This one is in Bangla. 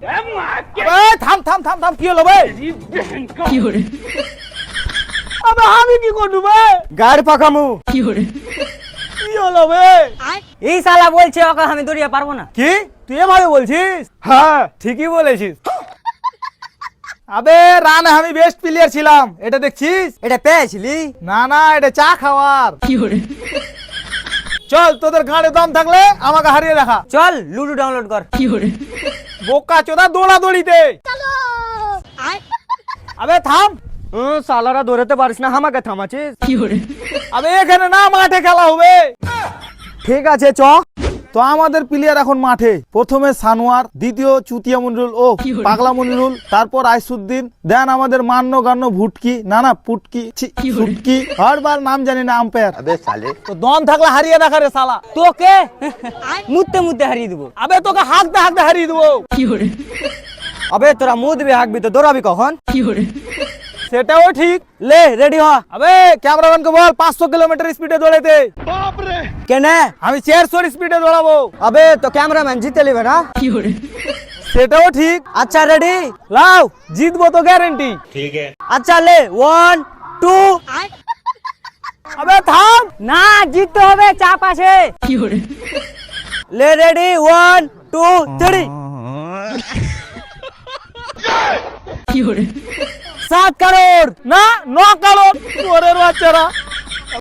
থাম থাম থাম থাম, কি হলো ভাই? আবে আমি কি করবো ভাই? গাড়ি পাকামু। কি হলো ভাই? এই শালা বলছে ওকে আমি দৌড়িয়ে পারবো না। কি তুই এভাবে বলছিস? হ্যাঁ ঠিকই বলেছিস। আবে রানে আমি বেস্ট প্লেয়ার ছিলাম, এটা দেখছিস? এটা পেয়েছিলি? না না, এটা চা খাওয়ার। চল, তোদের ঘাড়ে দম থাকলে আমাকে হারিয়ে দেখা। চল লুডো ডাউনলোড কর। বোকা চোদা দৌড়াদৌড়িতে। আবে থাম। শালারা দৌড়াতে পারিস না, আমাকে থামাছিস? আবে এখানে না, মাঠে খেলা হবে। ঠিক আছে চ। তো আমাদের প্লেয়ার এখন মাঠে। প্রথমে সানোয়ার, দ্বিতীয় চুতিয়া মনিরুল ও পাগলা মনিরুল, তারপর আইসুদ্দিন, দেন আমাদের মান্য গান্য ভুটকি, না না পুটকি, ফুটকি, হরবার নাম জানি না, আম্পায়ার। তো দম থাকলে হারিয়ে দেখা রে শালা। তোকে মুতে মুতে হারিয়ে দেবো। আবে তোকে হাঁকতে হাঁকতে হারিয়ে দেবো। আবে তোরা মুদবি হাঁকবি তো দৌড়াবি কখন? সেটাও ঠিক। লে রেডি হ। আবে ক্যামেরাম্যানকে বল 500 কিলোমিটার স্পিডে দৌড়াতে। কেনে? আমি 400 স্পিডে দৌড়াবো। আবে তো ক্যামেরাম্যান জিতে নেবে না? সেটাও ঠিক। আচ্ছা রেডি? লাও, জিতবো তো গ্যারেন্টি। আচ্ছা লে 1 2। আবে থাম। না জিততে হবে, চাপ আছে। লে রেডি 1 2 3। 7 কারোর না 9 কারোর, চোরের বাচ্চারা।